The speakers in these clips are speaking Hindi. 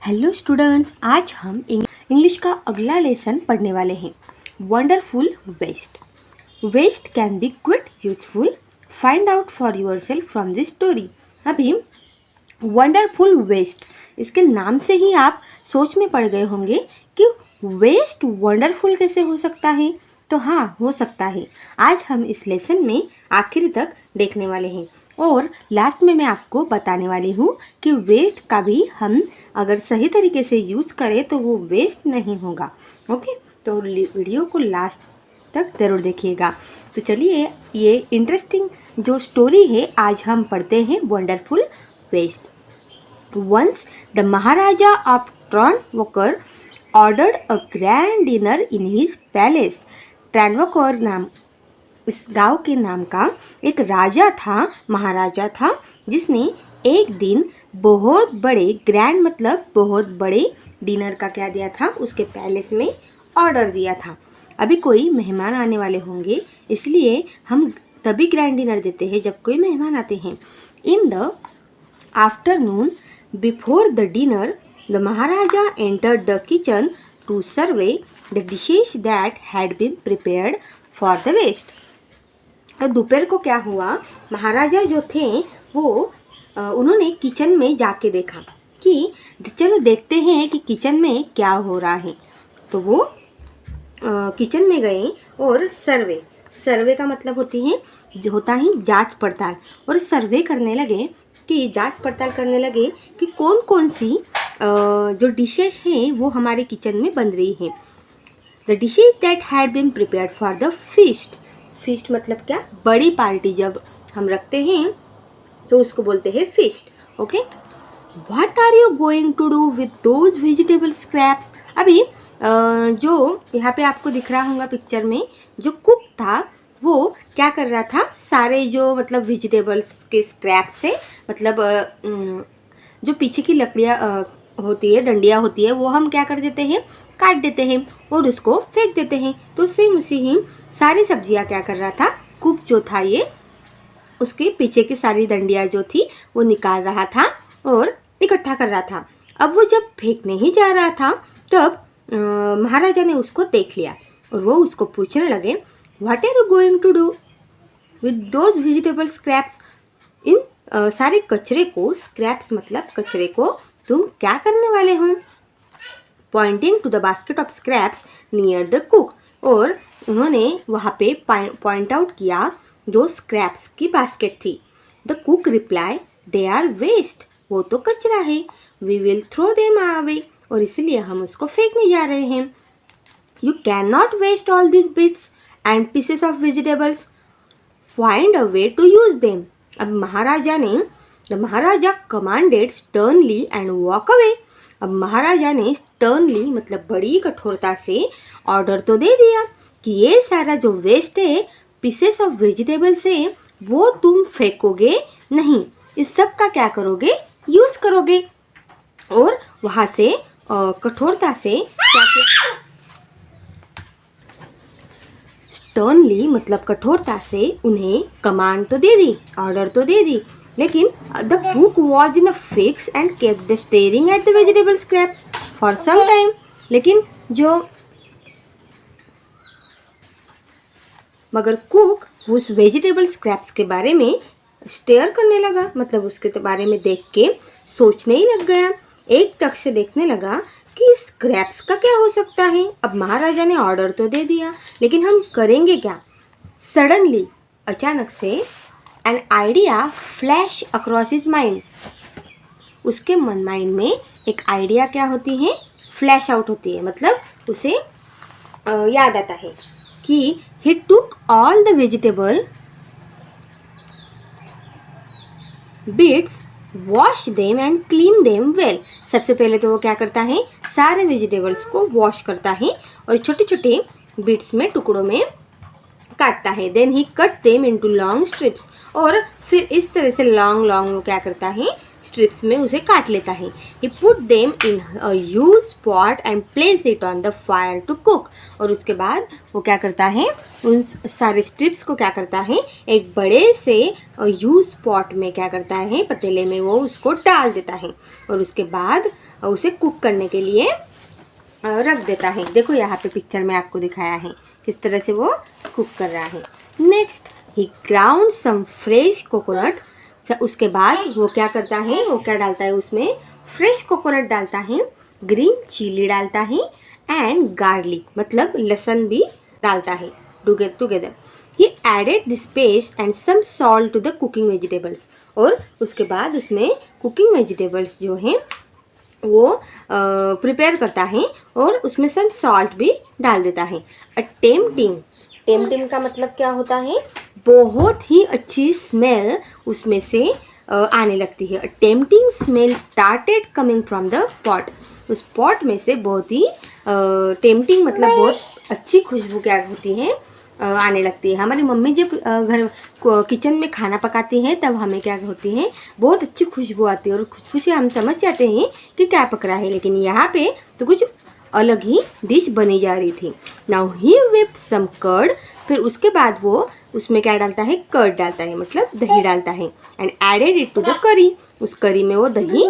हेलो स्टूडेंट्स, आज हम इंग्लिश का अगला लेसन पढ़ने वाले हैं। Wonderful waste. Waste can be quite useful. Find out for yourself from this story. अभी वंडरफुल वेस्ट, इसके नाम से ही आप सोच में पड़ गए होंगे कि वेस्ट वंडरफुल कैसे हो सकता है। तो हाँ, हो सकता है। आज हम इस लेसन में आखिर तक देखने वाले हैं और लास्ट में मैं आपको बताने वाली हूँ कि वेस्ट का भी हम अगर सही तरीके से यूज़ करें तो वो वेस्ट नहीं होगा। ओके, तो वीडियो को लास्ट तक ज़रूर देखिएगा। तो चलिए, ये इंटरेस्टिंग जो स्टोरी है आज हम पढ़ते हैं, wonderful waste. Once the Maharaja of Tranvakar ordered a grand dinner in his palace. ट्रांवकोर नाम इस गांव के नाम का एक राजा था, महाराजा था, जिसने एक दिन बहुत बड़े, ग्रैंड मतलब बहुत बड़े डिनर का क्या दिया था, उसके पैलेस में ऑर्डर दिया था। अभी कोई मेहमान आने वाले होंगे, इसलिए हम तभी ग्रैंड डिनर देते हैं जब कोई मेहमान आते हैं। In the afternoon before the dinner the Maharaja entered the kitchen to survey the dishes that had been prepared for the waste. दोपहर को क्या हुआ, महाराजा जो थे वो उन्होंने किचन में जाके देखा कि चलो देखते हैं कि किचन में क्या हो रहा है। तो वो किचन में गए और सर्वे का मतलब होती है, जो होता है जांच पड़ताल, और सर्वे करने लगे कि जांच पड़ताल करने लगे कि कौन कौन सी जो डिशेज हैं वो हमारे किचन में बन रही हैं। The dishes that had been prepared for the feast. Feast मतलब क्या, बड़ी पार्टी जब हम रखते हैं तो उसको बोलते हैं feast. Okay, what are you going to do with those vegetable scraps. अभी जो यहाँ पे आपको दिख रहा होगा पिक्चर में, जो कुक था वो क्या कर रहा था, सारे जो मतलब वेजिटेबल्स के स्क्रैप से, मतलब जो पीछे की लकड़ियाँ होती है, डंडियाँ होती है, वो हम क्या कर देते हैं, काट देते हैं और उसको फेंक देते हैं। तो सेम उसी ही सारी सब्जियां क्या कर रहा था, कुक जो था ये उसके पीछे की सारी डंडियाँ जो थी वो निकाल रहा था और इकट्ठा कर रहा था। अब वो जब फेंकने ही जा रहा था तब महाराजा ने उसको देख लिया और वो उसको पूछने लगे, what are you going to do with those vegetable scraps. इन सारे कचरे को, स्क्रैप्स मतलब कचरे को, तुम क्या करने वाले हो। Pointing to the basket of scraps near the cook. और उन्होंने वहाँ पे पॉइंट आउट किया जो स्क्रैप्स की बास्केट थी। The cook reply, they are waste. वो तो कचरा है। We will throw them away. और इसलिए हम उसको फेंकने जा रहे हैं। You can not waste all this bits and pieces of vegetables. Find a way to use them. अब the maharaja commanded sternly and walk away. अब महाराजा ने स्टर्नली मतलब बड़ी कठोरता से ऑर्डर तो दे दिया कि ये सारा जो वेस्ट है, पीसेस ऑफ वेजिटेबल से, वो तुम फेंकोगे नहीं, इस सब का क्या करोगे, यूज करोगे। और वहाँ से कठोरता से क्या किया, स्टर्नली मतलब कठोरता से उन्हें कमांड तो दे दी, ऑर्डर तो दे दी, लेकिन the cook was in a fix and kept staring at the vegetable scraps for some time. लेकिन मगर कुक उस वेजिटेबल स्क्रैप्स के बारे में स्टेयर करने लगा, मतलब उसके बारे में देख के सोचने ही लग गया। एक टक से देखने लगा कि स्क्रैप्स का क्या हो सकता है। अब महाराजा ने ऑर्डर तो दे दिया, लेकिन हम करेंगे क्या। सडनली, अचानक से, an idea flash across his mind. उसके माइंड में एक आइडिया क्या होती है, फ्लैश आउट होती है, मतलब उसे याद आता है कि he took all the vegetable bits, wash them and clean them well। सबसे पहले तो वो क्या करता है, सारे वेजिटेबल्स को वॉश करता है और छोटे छोटे बिट्स में, टुकड़ों में काटता है। Then he cut them into long strips. और फिर इस तरह से लॉन्ग वो क्या करता है, स्ट्रिप्स में उसे काट लेता है। He put them in a huge pot and place it on the fire to cook. और उसके बाद वो क्या करता है, उन सारे स्ट्रिप्स को क्या करता है, एक बड़े से ह्यूज पॉट में क्या करता है, पतीले में वो उसको डाल देता है और उसके बाद उसे कुक करने के लिए रख देता है। देखो यहाँ पे पिक्चर में आपको दिखाया है किस तरह से वो कुक कर रहा है। नेक्स्ट ही ग्राउंड सम फ्रेश कोकोनट। उसके बाद वो क्या करता है, वो क्या डालता है उसमें, फ्रेश कोकोनट डालता है, ग्रीन चिली डालता है एंड गार्लिक मतलब लहसुन भी डालता है together. He added this paste and some salt to the cooking vegetables. और उसके बाद उसमें कुकिंग वेजिटेबल्स जो हैं वो प्रिपेयर करता है और उसमें सम सॉल्ट भी डाल देता है। टेम्पटिंग का मतलब क्या होता है, बहुत ही अच्छी स्मेल उसमें से आने लगती है। Tempting smell started coming from the pot. उस पॉट में से बहुत ही टेम्पटिंग मतलब बहुत अच्छी खुशबू क्या होती है, आने लगती है। हमारी मम्मी जब घर किचन में खाना पकाती हैं तब हमें क्या होती है, बहुत अच्छी खुशबू आती है और खुशबू से हम समझ जाते हैं कि क्या पक रहा है। लेकिन यहाँ पे तो कुछ अलग ही डिश बनी जा रही थी। Now he whip some curd. फिर उसके बाद वो उसमें क्या डालता है, कर्ड डालता है मतलब दही डालता है and added it to the curry. उस करी में वो दही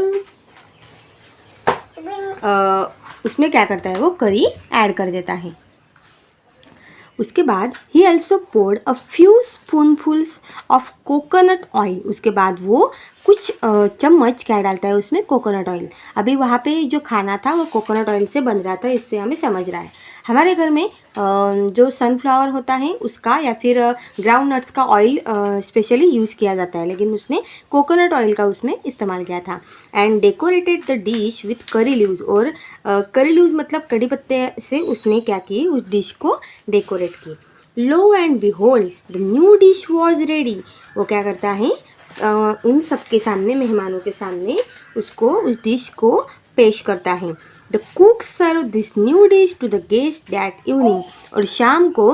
उसमें क्या करता है, वो करी ऐड कर देता है। उसके बाद he also poured a few spoonfuls of coconut oil. उसके बाद वो कुछ चम्मच क्या डालता है उसमें, कोकोनट ऑयल। अभी वहाँ पे जो खाना था वो कोकोनट ऑयल से बन रहा था, इससे हमें समझ रहा है। हमारे घर में जो सनफ्लावर होता है उसका या फिर ग्राउंड नट्स का ऑयल स्पेशली यूज़ किया जाता है, लेकिन उसने कोकोनट ऑयल का उसमें इस्तेमाल किया था। And decorated the dish with curry leaves. और करी लीव्स मतलब कड़ी पत्ते से उसने क्या की, उस डिश को डेकोरेट की। Lo and behold the new dish was ready. वो क्या करता है, उन सबके सामने, मेहमानों के सामने उसको उस डिश को पेश करता है। The cook serve this new dish to the guest that evening. और शाम को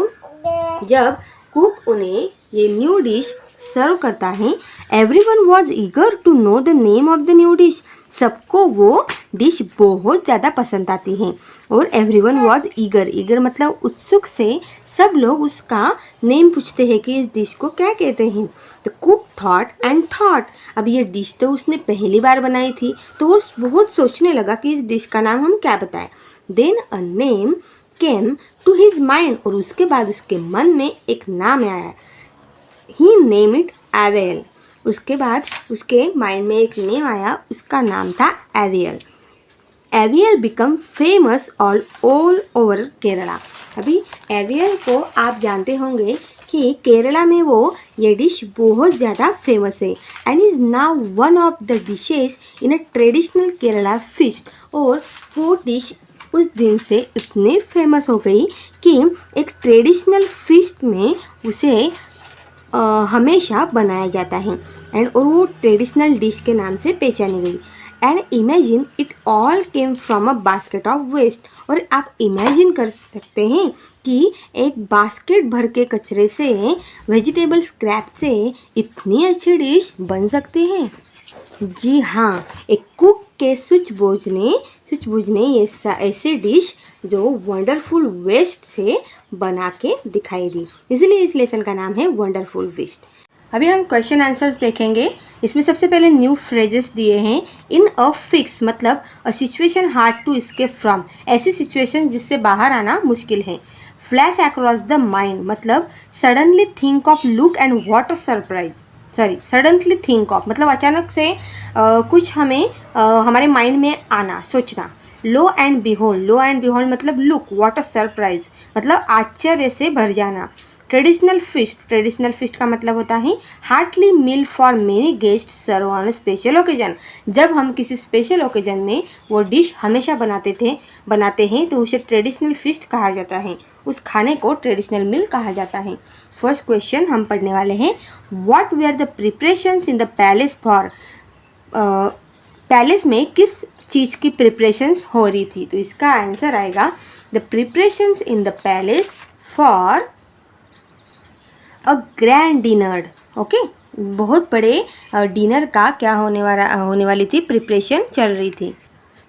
जब कुक उन्हें ये न्यू डिश सर्व करता है, everyone was eager to know the name of the new dish. सबको वो डिश बहुत ज़्यादा पसंद आती है। और एवरीवन वॉज ईगर मतलब उत्सुक से सब लोग उसका नेम पूछते हैं कि इस डिश को क्या कहते हैं। The cook thought and thought. अब ये डिश तो उसने पहली बार बनाई थी तो वो बहुत सोचने लगा कि इस डिश का नाम हम क्या बताएं। Then a name came to his mind. और उसके बाद उसके मन में एक नाम आया। He name it aviyal. उसके बाद उसके माइंड में एक नेम आया, उसका नाम था AVL. AVL become famous all over Kerala. अभी एवियल को आप जानते होंगे कि केरला में वो ये डिश बहुत ज़्यादा फेमस है and is now one of the dishes in a traditional Kerala feast. और वो डिश उस दिन से इतनी फेमस हो गई कि एक ट्रेडिशनल फीस्ट में उसे हमेशा बनाया जाता है एंड और वो ट्रेडिशनल डिश के नाम से पहचानी गई। And imagine it all came from a basket of waste. और आप इमेजिन कर सकते हैं कि एक बास्केट भर के कचरे से, वेजिटेबल स्क्रैप से इतनी अच्छी डिश बन सकती है। जी हाँ, एक कुक के सूझबूझ ने ये ऐसी डिश जो वंडरफुल वेस्ट से बना के दिखाई दी, इसलिए इस लेसन का नाम है वंडरफुल वेस्ट। अभी हम क्वेश्चन आंसर्स देखेंगे। इसमें सबसे पहले न्यू फ्रेजेस दिए हैं। इन अ फिक्स मतलब a situation hard to escape from, ऐसी सिचुएशन जिससे बाहर आना मुश्किल है। फ्लैश अक्रॉस द माइंड मतलब suddenly think of, look and what a surprise. Suddenly think of मतलब अचानक से कुछ हमें हमारे माइंड में आना, सोचना। लो एंड बिहोल्ड मतलब लुक, व्हाट अ सरप्राइज मतलब आश्चर्य से भर जाना। ट्रेडिशनल फिस्ट का मतलब होता है hearty meal for many guest serve on special occasion. जब हम किसी स्पेशल ओकेजन में वो डिश हमेशा बनाते हैं तो उसे ट्रेडिशनल फिस्ट कहा जाता है। उस खाने को ट्रेडिशनल मील कहा जाता है। फर्स्ट क्वेश्चन हम पढ़ने वाले हैं, what were the preparations in the palace for. Palace में किस चीज़ की प्रिपरेशंस हो रही थी, तो इसका आंसर आएगा the preparations in the palace for a grand dinner. Okay, बहुत बड़े डिनर का क्या होने वाली थी, प्रिपरेशन चल रही थी।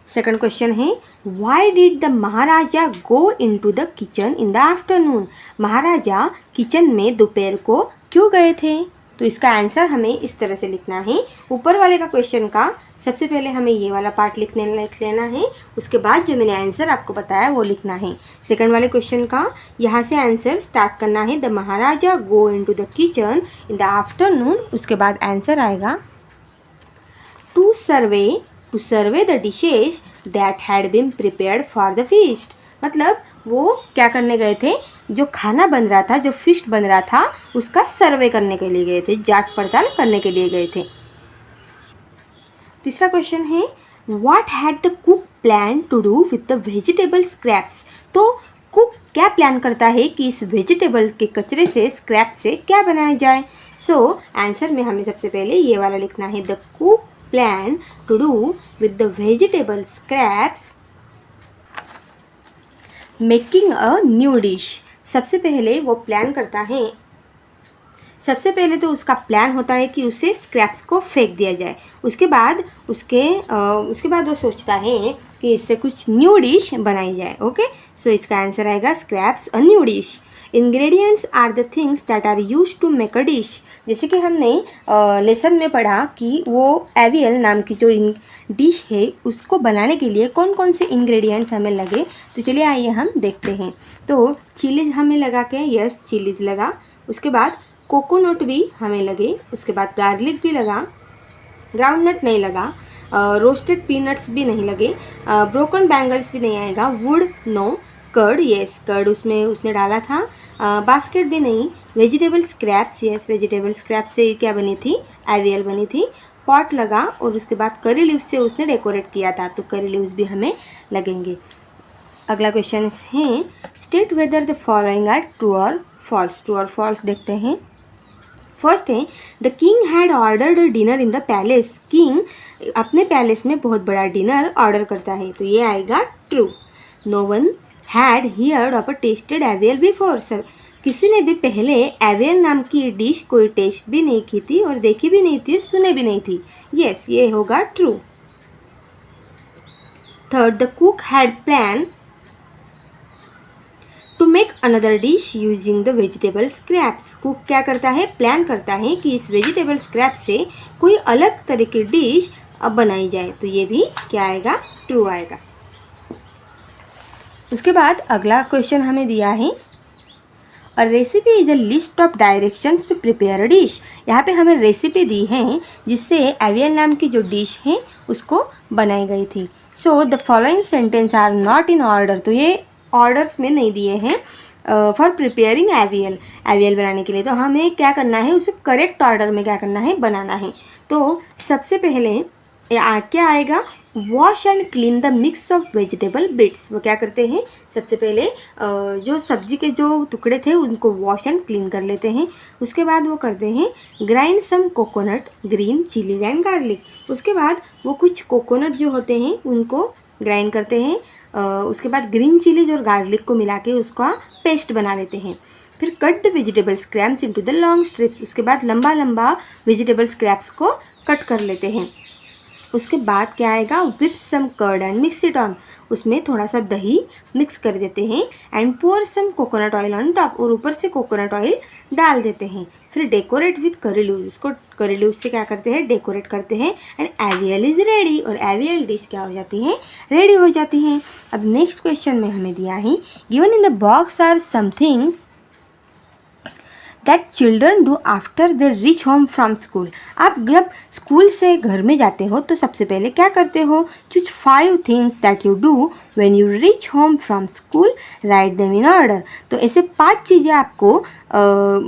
सेकंड क्वेश्चन है, why did the maharaja go in to the kitchen in the afternoon? महाराजा किचन में दोपहर को क्यों गए थे? तो इसका आंसर हमें इस तरह से लिखना है। ऊपर वाले का क्वेश्चन का सबसे पहले हमें ये वाला पार्ट लिख लेना है, उसके बाद जो मैंने आंसर आपको बताया वो लिखना है। सेकंड वाले क्वेश्चन का यहाँ से आंसर स्टार्ट करना है, the maharaja go in to the kitchen in the afternoon, उसके बाद आंसर आएगा to survey the dishes that had been prepared for the feast. मतलब वो क्या करने गए थे, जो खाना बन रहा था, जो फीस्ट बन रहा था, उसका सर्वे करने के लिए गए थे, जांच पड़ताल करने के लिए गए थे। तीसरा क्वेश्चन है, what had the cook plan to do with the vegetable scraps? तो कुक क्या प्लान करता है कि इस वेजिटेबल के कचरे से, स्क्रैप से क्या बनाया जाए? सो आंसर में हमें सबसे पहले ये वाला लिखना है, the cook plan to do with the vegetable scraps making a new dish. सबसे पहले वो प्लान करता है, सबसे पहले तो उसका प्लान होता है कि उसे स्क्रैप्स को फेंक दिया जाए। उसके बाद वो सोचता है कि इससे कुछ न्यू डिश बनाई जाए। ओके, सो इसका आंसर आएगा scraps a new dish. Ingredients are the things that are use to make a dish. जैसे कि हमने लेसन में पढ़ा कि वो एवियल नाम की जो डिश है उसको बनाने के लिए कौन कौन से इंग्रेडिएंट्स हमें लगे। तो चलिए आइए हम देखते हैं। तो चिलीज हमें लगा के, यस चिलीज लगा, उसके बाद कोकोनट भी हमें लगे, उसके बाद गार्लिक भी लगा, ग्राउंडनट नहीं लगा, रोस्टेड पीनट्स भी नहीं लगे, ब्रोकन बैंगल्स भी नहीं आएगा, wood no, curd yes curd उसने डाला था, बास्केट भी नहीं, vegetable scraps yes vegetable scraps से क्या बनी थी, एवियल बनी थी, पॉट लगा, और उसके बाद करी लीव्स से उसने डेकोरेट किया था, तो करी लीव्स भी हमें लगेंगे। अगला क्वेश्चन है, state whether the following are true और फॉल्स। ट्रू और फॉल्स देखते हैं। फर्स्ट है, the king had ordered dinner in the palace. King अपने पैलेस में बहुत बड़ा डिनर ऑर्डर करता है, तो ये आएगा true. No one had heard of a tasted aviyal before. Sir किसी ने भी पहले एवियल नाम की डिश कोई टेस्ट भी नहीं की थी और देखी भी नहीं थी, सुने भी नहीं थी। यस ये होगा true. Third, the cook had plan to make another dish using the vegetable scraps. Cook क्या करता है, प्लान करता है कि इस वेजिटेबल स्क्रैप से कोई अलग तरह की डिश अब बनाई जाए, तो ये भी क्या आएगा, ट्रू आएगा। उसके बाद अगला क्वेश्चन हमें दिया है, a recipe is a list of directions to prepare a dish. यहाँ पे हमें रेसिपी दी है जिससे एवियल नाम की जो डिश है उसको बनाई गई थी। So the following sentence are not in order, तो ये ऑर्डर्स में नहीं दिए हैं फॉर प्रिपेयरिंग एवियल बनाने के लिए। तो हमें क्या करना है, उसे करेक्ट ऑर्डर में क्या करना है, बनाना है। तो सबसे पहले क्या आएगा, wash and clean the mix of vegetable bits. वो क्या करते हैं, सबसे पहले जो सब्जी के जो टुकड़े थे उनको वॉश एंड क्लीन कर लेते हैं। उसके बाद वो करते हैं grind some coconut, green chillies and garlic. उसके बाद वो कुछ कोकोनट जो होते हैं उनको ग्राइंड करते हैं, उसके बाद ग्रीन चिलीज और गार्लिक को मिला के उसका पेस्ट बना लेते हैं। फिर cut the vegetable scraps into the long strips. उसके बाद लंबा लंबा वेजिटेबल स्क्रैप्स को कट कर लेते हैं। उसके बाद क्या आएगा, whip some curd and mix it on. उसमें थोड़ा सा दही मिक्स कर देते हैं and pour some coconut oil on top, और ऊपर से कोकोनट ऑयल डाल देते हैं। फिर डेकोरेट विथ करी लीव्स, उसको करी लीव्स से क्या करते हैं, डेकोरेट करते हैं एंड एवियल इज रेडी, और एवियल डिश क्या हो जाती है, रेडी हो जाती हैं। अब नेक्स्ट क्वेश्चन में हमें दिया है, given in the box are some things that children do after they reach home from school. आप जब स्कूल से घर में जाते हो तो सबसे पहले क्या करते हो, choose 5 things that you do when you reach home from school, write them in order. तो ऐसे 5 चीज़ें आपको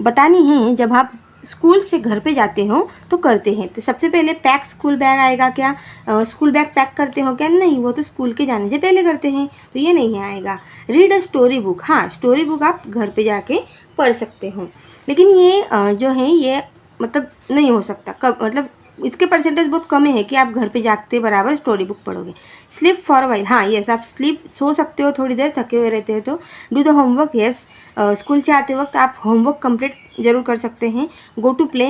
बतानी हैं जब आप स्कूल से घर पे जाते हो तो करते हैं। तो सबसे पहले पैक स्कूल बैग आएगा क्या, स्कूल बैग पैक करते हो क्या, नहीं, वो तो स्कूल के जाने से पहले करते हैं, तो ये नहीं आएगा। रीड अ स्टोरी बुक, हाँ स्टोरी बुक आप घर पे जाके पढ़ सकते हो, लेकिन ये जो है ये मतलब नहीं हो सकता, कब मतलब इसके परसेंटेज बहुत कम है कि आप घर पे जागते बराबर स्टोरी बुक पढ़ोगे। स्लीप फॉर वाइल, हाँ यस आप स्लीप सो सकते हो थोड़ी देर, थके हुए रहते हो तो। Do the homework, yes school से आते वक्त आप होमवर्क कंप्लीट ज़रूर कर सकते हैं। गो टू प्ले,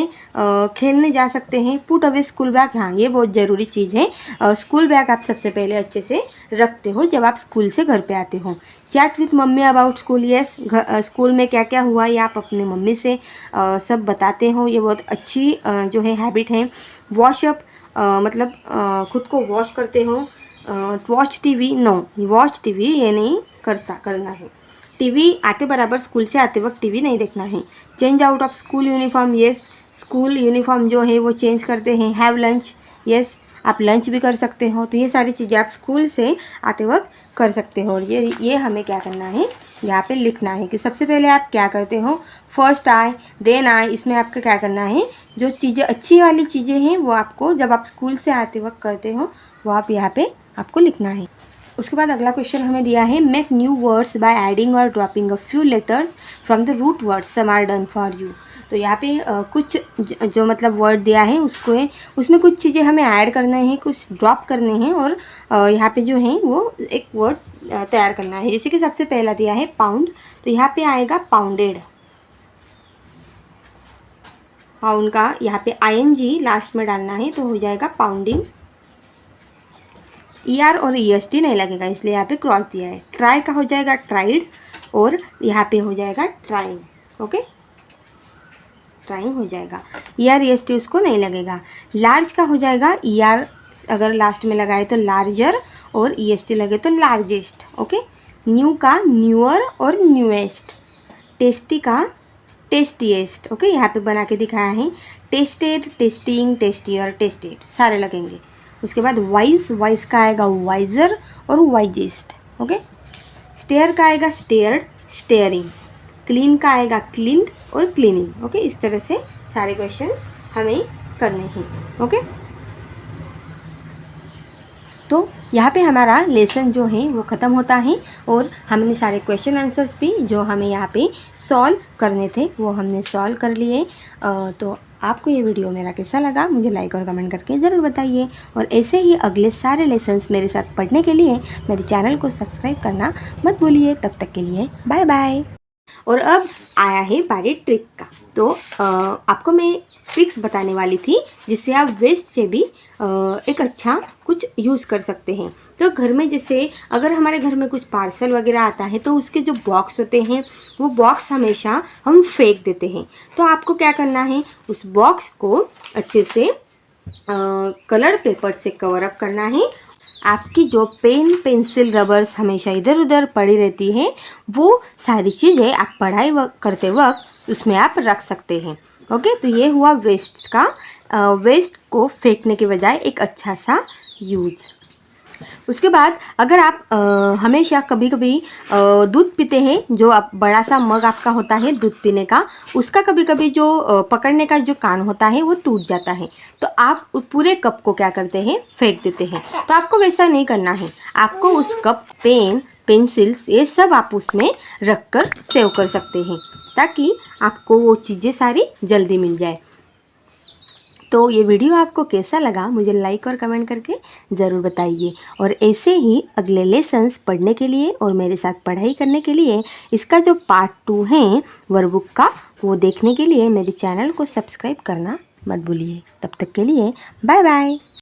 खेलने जा सकते हैं। पुट अवे स्कूल बैग, हाँ ये बहुत ज़रूरी चीज़ है। स्कूल बैग आप सबसे पहले अच्छे से रखते हो जब आप स्कूल से घर पे आते हो। Chat with mummy about school, yes school में क्या क्या हुआ ये आप अपने मम्मी से सब बताते हो, ये बहुत अच्छी जो है हैबिट है। वॉशअप, मतलब खुद को वॉश करते हो। Watch TV, no watch TV ये नहीं करना है। टीवी आते बराबर स्कूल से आते वक्त टीवी नहीं देखना है। Change out of school uniform, yes school uniform जो है वो चेंज करते हैं। हैव लंच, यस आप लंच भी कर सकते हो। तो ये सारी चीज़ें आप स्कूल से आते वक्त कर सकते हो। और ये हमें क्या करना है, यहाँ पे लिखना है कि सबसे पहले आप क्या करते हो। फर्स्ट आई देन आई, इसमें आपका क्या करना है, जो चीज़ें अच्छी वाली चीज़ें हैं वो आपको जब आप स्कूल से आते वक्त करते हो वो आप यहाँ पे आपको लिखना है। उसके बाद अगला क्वेश्चन हमें दिया है, make new words by adding or dropping a few letters from the root words, some are done for you. तो यहाँ पे कुछ जो मतलब वर्ड दिया है उसमें कुछ चीज़ें हमें ऐड करना है, कुछ ड्रॉप करने हैं और यहाँ पे जो है वो एक वर्ड तैयार करना है। जैसे कि सबसे पहला दिया है पाउंड, तो यहाँ पे आएगा पाउंडेड। पाउंड का यहाँ पे ING लास्ट में डालना है तो हो जाएगा पाउंडिंग। ER और EST नहीं लगेगा इसलिए यहाँ पे क्रॉस दिया है। ट्राई का हो जाएगा ट्राइड और यहाँ पे हो जाएगा ट्राइंग। ओके, ट्राइंग हो जाएगा। ER EST उसको नहीं लगेगा। लार्ज का हो जाएगा ER अगर लास्ट में लगाए तो लार्जर और EST लगे तो लार्जेस्ट। ओके, न्यू का न्यूअर और न्यूएस्ट। टेस्टी का टेस्टीएस्ट। ओके, यहाँ पे बना के दिखाया है। टेस्टेड, टेस्टिंग, टेस्टियर, टेस्टेड सारे लगेंगे। उसके बाद वाइज का आएगा वाइजर और वाइजेस्ट। ओके, स्टेयर का आएगा स्टेयर्ड, स्टेयरिंग। क्लीन का आएगा क्लीन्ड और क्लीनिंग। ओके, इस तरह से सारे क्वेश्चंस हमें करने हैं। ओके, तो यहाँ पे हमारा लेसन जो है वो ख़त्म होता है और हमने सारे क्वेश्चन आंसर्स भी जो हमें यहाँ पे सॉल्व करने थे वो हमने सॉल्व कर लिए। तो आपको ये वीडियो मेरा कैसा लगा मुझे लाइक और कमेंट करके ज़रूर बताइए। और ऐसे ही अगले सारे लेसन्स मेरे साथ पढ़ने के लिए मेरे चैनल को सब्सक्राइब करना मत भूलिए। तब तक के लिए बाय बाय। और अब आया है बारी ट्रिक का। तो आपको मैं ट्रिक्स बताने वाली थी जिससे आप वेस्ट से भी एक अच्छा कुछ यूज़ कर सकते हैं। तो घर में जैसे अगर हमारे घर में कुछ पार्सल वगैरह आता है तो उसके जो बॉक्स होते हैं वो बॉक्स हमेशा हम फेंक देते हैं। तो आपको क्या करना है, उस बॉक्स को अच्छे से कलर्ड पेपर से कवर अप करना है। आपकी जो पेन पेंसिल रबर्स हमेशा इधर उधर पड़ी रहती है वो सारी चीज़ें आप पढ़ाई करते वक्त उसमें आप रख सकते हैं। ओके, तो ये हुआ वेस्ट का, वेस्ट को फेंकने के बजाय एक अच्छा सा यूज़। उसके बाद अगर आप हमेशा कभी कभी दूध पीते हैं, जो आप बड़ा सा मग आपका होता है दूध पीने का, उसका कभी कभी जो पकड़ने का जो कान होता है वो टूट जाता है। तो आप पूरे कप को क्या करते हैं, फेंक देते हैं। तो आपको वैसा नहीं करना है। आपको उस कप, पेन, पेंसिल्स ये सब आप उसमें रख कर सेव कर सकते हैं ताकि आपको वो चीज़ें सारी जल्दी मिल जाए। तो ये वीडियो आपको कैसा लगा मुझे लाइक और कमेंट करके ज़रूर बताइए। और ऐसे ही अगले लेसन्स पढ़ने के लिए और मेरे साथ पढ़ाई करने के लिए इसका जो पार्ट 2 है वर्कबुक का वो देखने के लिए मेरे चैनल को सब्सक्राइब करना मत भूलिए। तब तक के लिए बाय बाय।